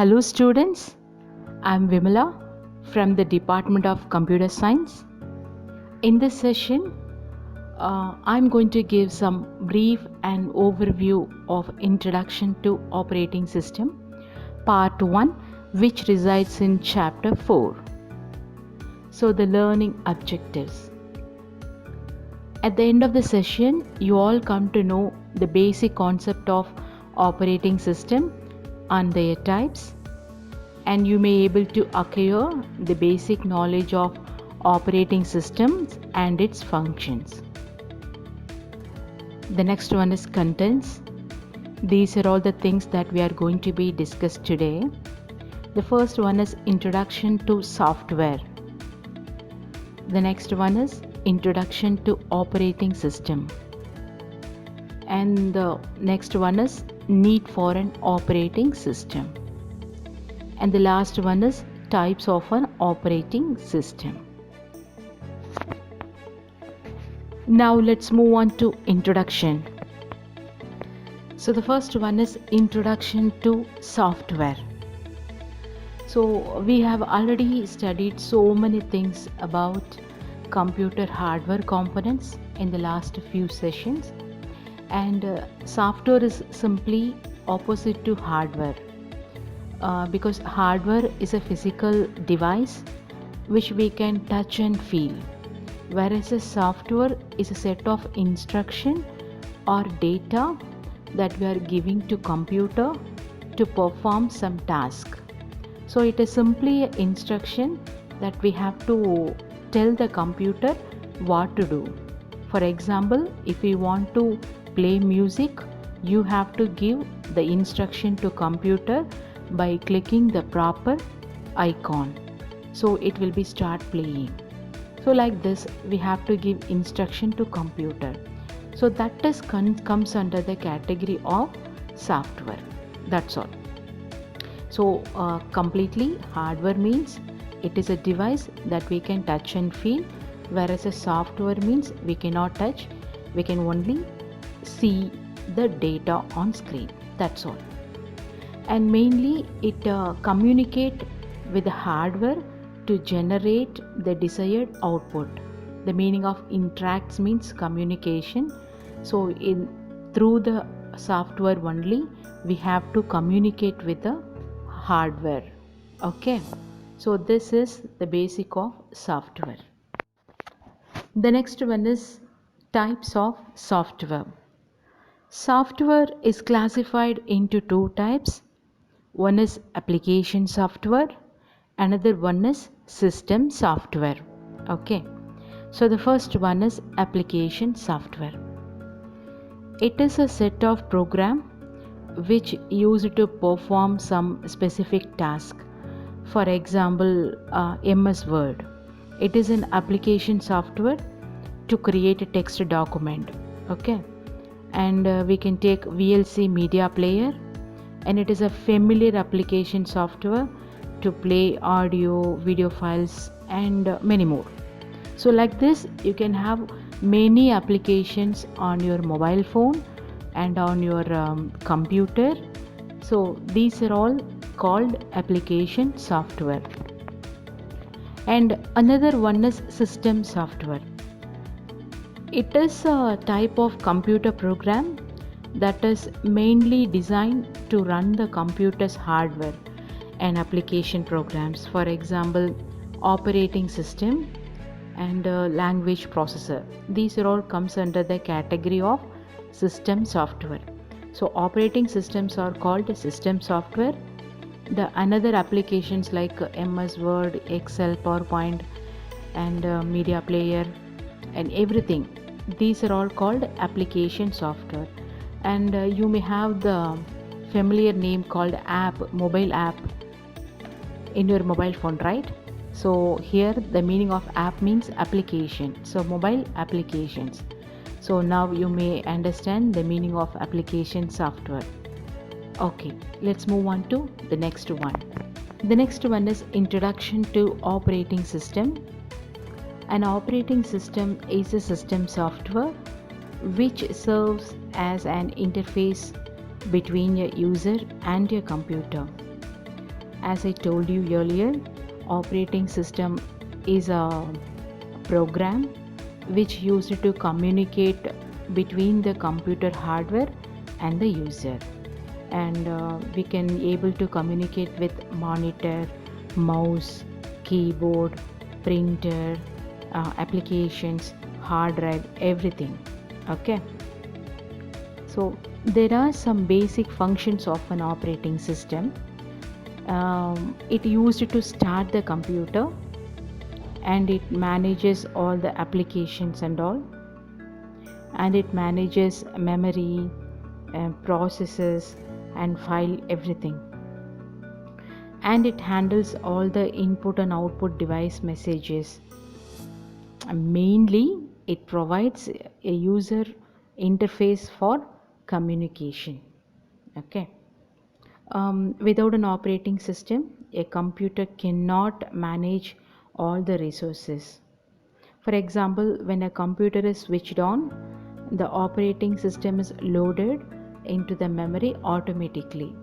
Hello students, I'm Vimala from the Department of Computer Science. In this session, I'm going to give some brief and overview of Introduction to Operating System, Part 1, which resides in Chapter 4. So the learning objectives. At the end of the session, you all come to know the basic concept of operating system and their types, and you may able to acquire the basic knowledge of operating systems and its functions. The next one is contents. These are all the things that we are going to be discussed today. The first one is introduction to software. The next one is introduction to operating system. And the next one is need for an operating system. And the last one is types of an operating system. Now let's move on to introduction. So the first one is introduction to software. So we have already studied so many things about computer hardware components in the last few sessions, and software is simply opposite to hardware. Because hardware is a physical device which we can touch and feel, whereas a software is a set of instruction or data that we are giving to computer to perform some task. So it is simply an instruction that we have to tell the computer what to do. For example, if we want to play music, you have to give the instruction to computer by clicking the proper icon, so it will be start playing. So like this we have to give instruction to computer, so that is comes under the category of software. That's all. So completely hardware means it is a device that we can touch and feel, whereas a software means we cannot touch, we can only see the data on screen. That's all. And mainly it communicate with the hardware to generate the desired output. The meaning of interacts means communication. So through the software only we have to communicate with the hardware. Okay, so this is the basic of software. The next one is types of software. Software is classified into two types. One is application software, another one is system software. Okay, so the first one is application software. It is a set of program which used to perform some specific task. For example, MS Word. It is an application software to create a text document. Okay, and we can take VLC media player, and it is a familiar application software to play audio, video files, and many more. So like this you can have many applications on your mobile phone and on your computer. So these are all called application software. And another one is system software. It is a type of computer program that is mainly designed to run the computer's hardware and application programs. For example, operating system and language processor. These are all comes under the category of system software. So operating systems are called system software. The another applications like MS Word, Excel, PowerPoint, and media player and everything, these are all called application software. And you may have the familiar name called app, mobile app in your mobile phone, right? So here the meaning of app means application, so mobile applications. So now you may understand the meaning of application software. Okay, let's move on to the next one. The next one is introduction to operating system. An operating system is a system software which serves as an interface between your user and your computer. As I told you earlier, operating system is a program which used to communicate between the computer hardware and the user, and we can able to communicate with monitor, mouse, keyboard, printer, applications, hard drive, everything. Okay, so there are some basic functions of an operating system. It used to start the computer, and it manages all the applications and all, and it manages memory, processes and file, everything, and it handles all the input and output device messages. Mainly it provides a user interface for communication. Okay. Without an operating system, a computer cannot manage all the resources. For example, when a computer is switched on, the operating system is loaded into the memory automatically.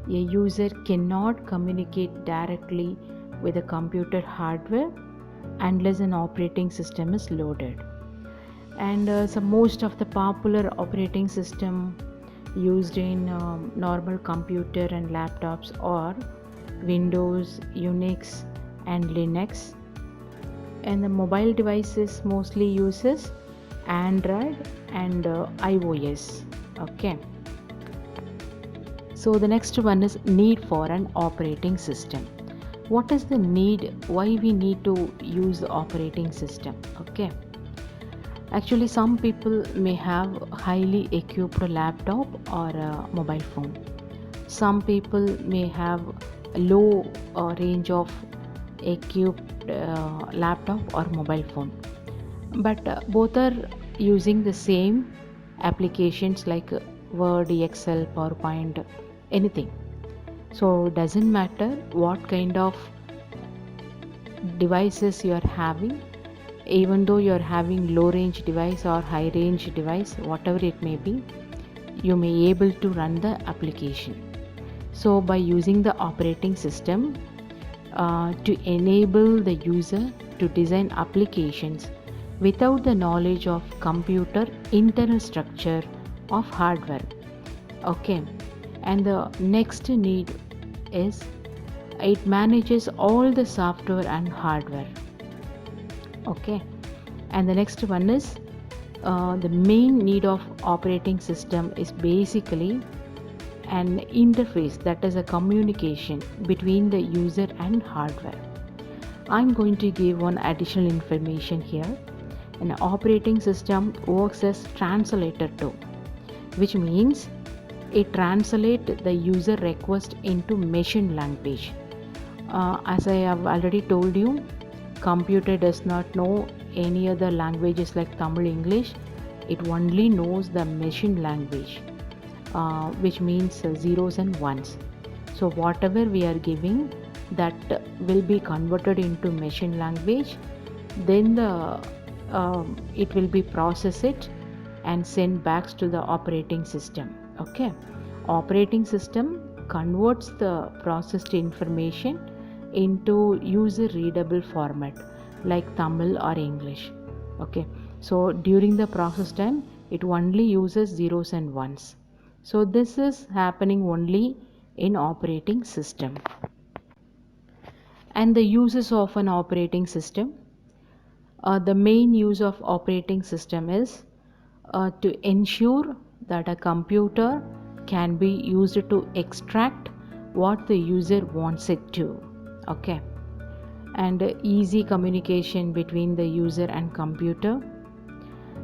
A user cannot communicate directly with the computer hardware unless an operating system is loaded. And so most of the popular operating system used in normal computer and laptops are Windows, Unix and Linux, and the mobile devices mostly uses Android and iOS. Okay, so the next one is need for an operating system. What is the need, why we need to use the operating system? Okay, actually some people may have highly equipped laptop or a mobile phone. Some people may have a low range of equipped laptop or mobile phone, but both are using the same applications like Word, Excel, PowerPoint, anything. So doesn't matter what kind of devices you are having, even though you are having low range device or high range device, whatever it may be, you may able to run the application. So by using the operating system to enable the user to design applications without the knowledge of computer internal structure of hardware. Okay, and the next need is it manages all the software and hardware. Okay, and the next one is the main need of operating system is basically an interface, that is a communication between the user and hardware. I'm going to give one additional information here. An operating system works as translator too, which means it translates the user request into machine language. As I have already told you, computer does not know any other languages like Tamil, English. It only knows the machine language, which means zeros and ones. So whatever we are giving, that will be converted into machine language. Then it will be processed and sent back to the operating system. Okay, operating system converts the processed information into user readable format like Tamil or English. Okay, so during the process time it only uses zeros and ones. So this is happening only in operating system. And the uses of an operating system, the main use of operating system is to ensure that a computer can be used to extract what the user wants it to. Okay, and easy communication between the user and computer.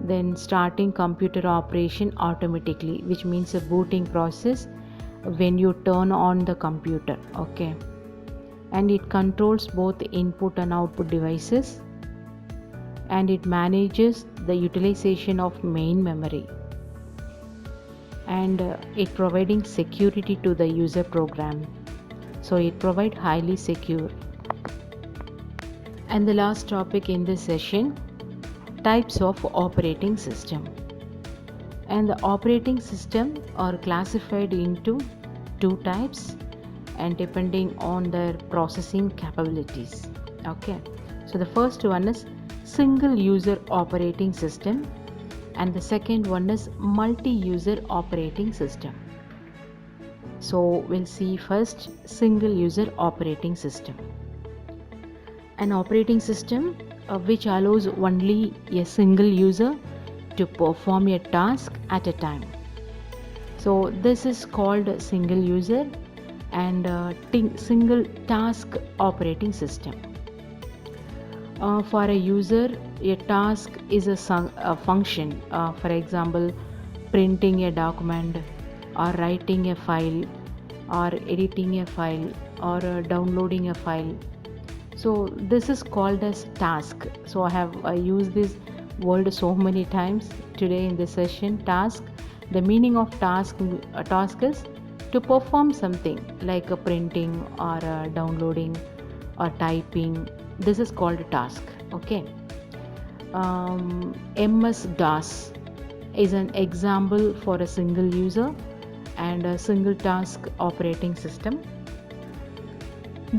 Then starting computer operation automatically, which means a booting process when you turn on the computer. Okay, and it controls both input and output devices, and it manages the utilization of main memory, and it providing security to the user program. So it provide highly secure. And the last topic in this session, types of operating system. And the operating system are classified into two types. and depending on their processing capabilities. Okay, so the first one is single user operating system, and the second one is multi-user operating system. So we'll see first single user operating system. An operating system which allows only a single user to perform a task at a time. So this is called single user and single task operating system. For a user, a task is a function. For example, printing a document or writing a file or editing a file or downloading a file. So this is called as task. So I have used this word so many times today in this session. Task. The meaning of task is to perform something like a printing or downloading or typing. This is called a task. Okay. MS-DOS is an example for a single user and a single task operating system.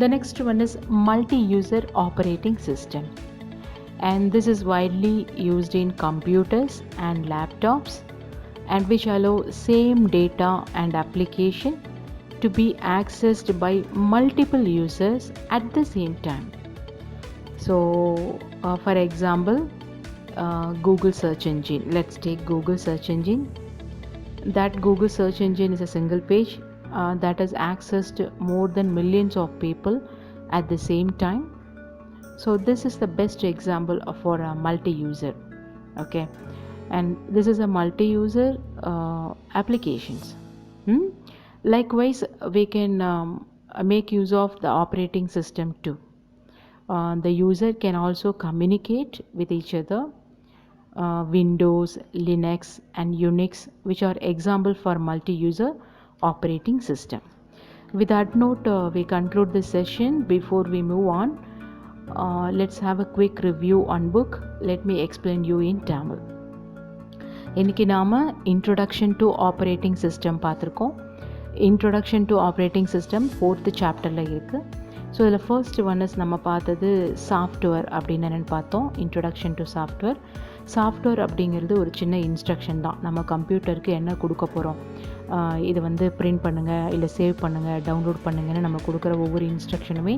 The next one is multi-user operating system, and this is widely used in computers and laptops, and which allow same data and application to be accessed by multiple users at the same time. So for example, Google search engine. Let's take Google search engine. That Google search engine is a single page that has accessed more than millions of people at the same time. So this is the best example for a multi-user. Okay, and this is a multi-user applications. Likewise, we can make use of the operating system too. The user can also communicate with each other. Windows, Linux and Unix, which are example for multi-user operating system. With that note, we conclude this session. Before we move on, let's have a quick review on book. Let me explain you in Tamil. இன்னைக்கு நாம introduction to operating system பார்த்துருக்கோம். Introduction to operating system 4th சாப்டரில் இருக்குது. So இதில் first one is நம்ம பார்த்தது software அப்படின்னு என்னென்னு பார்த்தோம். Introduction to software. சாஃப்ட்வேர் அப்படிங்கிறது ஒரு சின்ன இன்ஸ்ட்ரக்ஷன் தான். நம்ம கம்ப்யூட்டருக்கு என்ன கொடுக்க போகிறோம், இது வந்து பிரிண்ட் பண்ணுங்கள், இல்லை சேவ் பண்ணுங்கள், டவுன்லோட் பண்ணுங்கன்னு நம்ம கொடுக்குற ஒவ்வொரு இன்ஸ்ட்ரக்ஷனுமே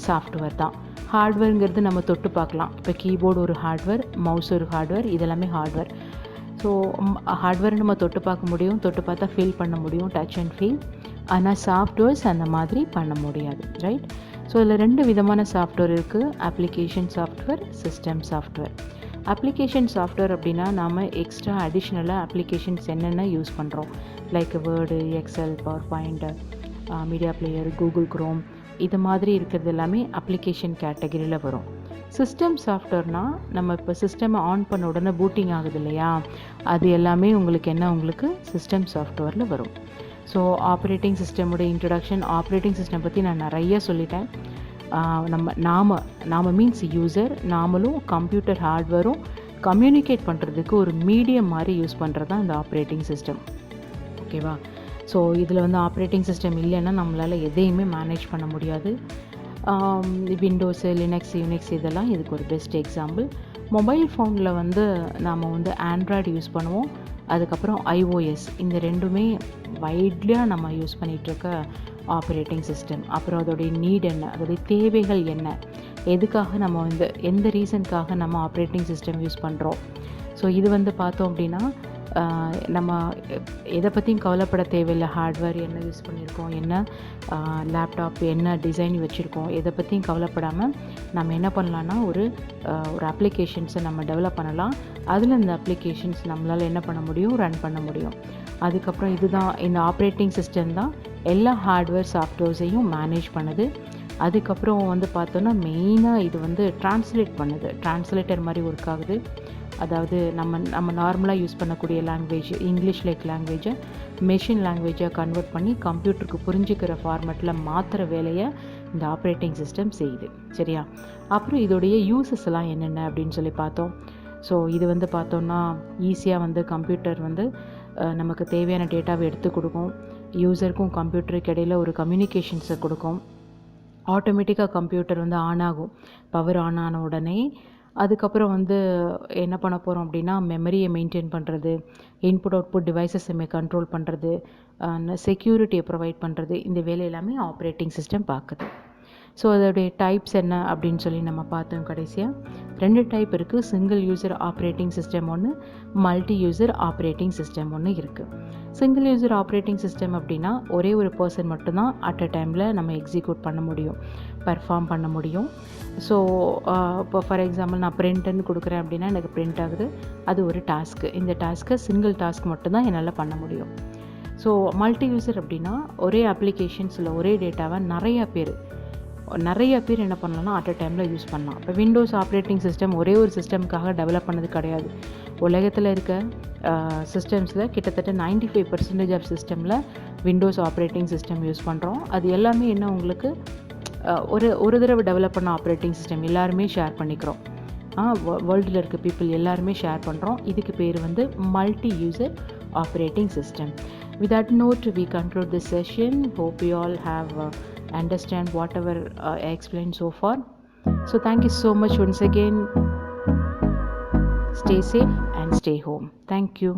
சாஃப்ட்வேர் தான். ஹார்ட்வேருங்கிறது நம்ம தொட்டு பார்க்கலாம். இப்போ கீபோர்டு ஒரு ஹார்ட்வேர், மவுஸ் ஒரு ஹார்ட்வேர், இதெல்லாமே ஹார்ட்வேர். ஸோ ஹார்ட்வேரை நம்ம தொட்டு பார்க்க முடியும், தொட்டு பார்த்தா ஃபீல் பண்ண முடியும், டச் அண்ட் ஃபீல். ஆனால் சாஃப்ட்வேர்ஸ் அந்த மாதிரி பண்ண முடியாது, ரைட்? ஸோ இதில் 2 விதமான சாஃப்ட்வேர் இருக்குது. Application software, system software. Application software அப்படின்னா நாம் எக்ஸ்ட்ரா அடிஷ்னலாக அப்ளிகேஷன்ஸ் என்னென்ன யூஸ் பண்ணுறோம், like word, excel, power point, media player, Google Chrome, இது மாதிரி இருக்கிறது எல்லாமே அப்ளிகேஷன் கேட்டகரியில் வரும். சிஸ்டம் சாஃப்ட்வேர்னால் நம்ம இப்போ சிஸ்டமை ஆன் பண்ண உடனே பூட்டிங் ஆகுது இல்லையா, அது எல்லாமே உங்களுக்கு சிஸ்டம் சாஃப்ட்வேரில் வரும். ஸோ ஆப்ரேட்டிங் சிஸ்டமோட இன்ட்ரடக்ஷன், ஆப்ரேட்டிங் சிஸ்டம் பற்றி நான் நிறைய சொல்லிட்டேன். நாம மீன்ஸ் யூசர், நாமளும் கம்ப்யூட்டர் ஹார்ட்வேரும் கம்யூனிகேட் பண்ணுறதுக்கு ஒரு மீடியம் மாதிரி யூஸ் பண்ணுறது தான் இந்த ஆப்ரேட்டிங் சிஸ்டம். ஓகேவா? ஸோ இதில் வந்து ஆப்ரேட்டிங் சிஸ்டம் இல்லைன்னா நம்மளால் எதையுமே மேனேஜ் பண்ண முடியாது. விண்டோஸு, லினக்ஸ், யூனிக்ஸ் இதெல்லாம் இதுக்கு ஒரு பெஸ்ட் எக்ஸாம்பிள். மொபைல் ஃபோனில் வந்து நாம் வந்து ஆண்ட்ராய்டு யூஸ் பண்ணுவோம், அதுக்கப்புறம் iOS. இந்த ரெண்டுமே வைட்லியாக நம்ம யூஸ் பண்ணிகிட்ருக்க ஆப்ரேட்டிங் சிஸ்டம். அப்புறம் அதோடைய நீட் என்ன, அதோடைய தேவைகள் என்ன, எதுக்காக நம்ம வந்து எந்த ரீசனுக்காக நம்ம ஆப்ரேட்டிங் சிஸ்டம் யூஸ் பண்ணுறோம். ஸோ இது வந்து பார்த்தோம் அப்படின்னா நம்ம எதை பற்றியும் கவலைப்பட தேவையில்லை. ஹார்ட்வேர் என்ன யூஸ் பண்ணியிருக்கோம், என்ன லேப்டாப் என்ன டிசைன் வச்சுருக்கோம், எதை பற்றியும் கவலைப்படாமல் நம்ம என்ன பண்ணலான்னா ஒரு அப்ளிகேஷன்ஸை நம்ம டெவலப் பண்ணலாம். அதில் இந்த அப்ளிகேஷன்ஸ் நம்மளால் என்ன பண்ண முடியும், ரன் பண்ண முடியும். அதுக்கப்புறம் இதுதான் இந்த ஆப்ரேட்டிங் சிஸ்டம் தான் எல்லா ஹார்ட்வேர் சாஃப்ட்வேர்ஸையும் மேனேஜ் பண்ணுது. அதுக்கப்புறம் வந்து பார்த்தோன்னா மெயினாக இது வந்து ட்ரான்ஸ்லேட் பண்ணுது, ட்ரான்ஸ்லேட்டர் மாதிரி ஒர்க் ஆகுது. அதாவது நம்ம நார்மலாக யூஸ் பண்ணக்கூடிய லாங்குவேஜ், இங்கிலீஷ் லைக் லாங்குவேஜை மெஷின் லாங்குவேஜாக கன்வெர்ட் பண்ணி கம்ப்யூட்டருக்கு புரிஞ்சுக்கிற ஃபார்மேட்டில் மாற்றுற வேலையை இந்த ஆப்ரேட்டிங் சிஸ்டம் செய்யுது. சரியா? அப்புறம் இதோடைய யூசஸ் எல்லாம் என்னென்ன அப்படின்னு சொல்லி பார்த்தோம். ஸோ இது வந்து பார்த்தோன்னா ஈஸியாக வந்து கம்ப்யூட்டர் வந்து நமக்கு தேவையான டேட்டாவை எடுத்து கொடுக்கும். யூசருக்கும் கம்ப்யூட்டருக்கு இடையில் ஒரு கம்யூனிகேஷன்ஸை கொடுக்கும். ஆட்டோமேட்டிக்காக கம்ப்யூட்டர் வந்து ஆன் ஆகும். பவர் ஆன் ஆன உடனே அதுக்கப்புறம் வந்து என்ன பண்ண போகிறோம் அப்படின்னா, மெமரியை மெயின்டைன் பண்ணுறது, இன்புட் அவுட்புட் டிவைசஸை கண்ட்ரோல் பண்ணுறது, செக்யூரிட்டியை ப்ரொவைட் பண்ணுறது, இந்த வேலை எல்லாமே ஆப்ரேட்டிங் சிஸ்டம் பார்க்குது. ஸோ அதோடைய டைப்ஸ் என்ன அப்படின்னு சொல்லி நம்ம பார்த்தோம். கடைசியாக 2 டைப் இருக்குது. சிங்கிள் யூசர் ஆப்ரேட்டிங் சிஸ்டம் ஒன்று, மல்டி யூசர் ஆப்ரேட்டிங் சிஸ்டம் ஒன்று இருக்குது. சிங்கிள் யூசர் ஆப்ரேட்டிங் சிஸ்டம் அப்படின்னா ஒரே ஒரு பர்சன் மட்டும்தான் அட் அ டைமில் நம்ம எக்ஸிக்யூட் பண்ண முடியும், பர்ஃபார்ம் பண்ண முடியும். ஸோ இப்போ ஃபார் எக்ஸாம்பிள் நான் பிரிண்ட்டுன்னு கொடுக்குறேன் அப்படின்னா எனக்கு பிரிண்ட் ஆகுது, அது ஒரு டாஸ்க்கு. இந்த டாஸ்க்கை சிங்கிள் டாஸ்க் மட்டும்தான் என்னால் பண்ண முடியும். ஸோ மல்டி யூசர் அப்படின்னா ஒரே அப்ளிகேஷன்ஸில் ஒரே டேட்டாவை நிறைய பேர் என்ன பண்ணலாம்னா அட் அ டைமில் யூஸ் பண்ணலாம். இப்போ விண்டோஸ் ஆப்ரேட்டிங் சிஸ்டம் ஒரே ஒரு சிஸ்டமுக்காக டெவலப் பண்ணது கிடையாது. உலகத்தில் இருக்க சிஸ்டம்ஸில் கிட்டத்தட்ட 95% ஆஃப் சிஸ்டமில் விண்டோஸ் ஆப்ரேட்டிங் சிஸ்டம் யூஸ் பண்ணுறோம். அது எல்லாமே என்ன உங்களுக்கு ஒரு தடவை டெவலப் பண்ண ஆப்ரேட்டிங் சிஸ்டம் எல்லாருமே ஷேர் பண்ணிக்கிறோம். வேர்ல்டில் இருக்க பீப்புள் எல்லாருமே ஷேர் பண்ணுறோம். இதுக்கு பேர் வந்து multi user operating system. With that note, we conclude this session. Hope you all have understand whatever I explained so far. So thank you so much once again. Stay safe and stay home. Thank you.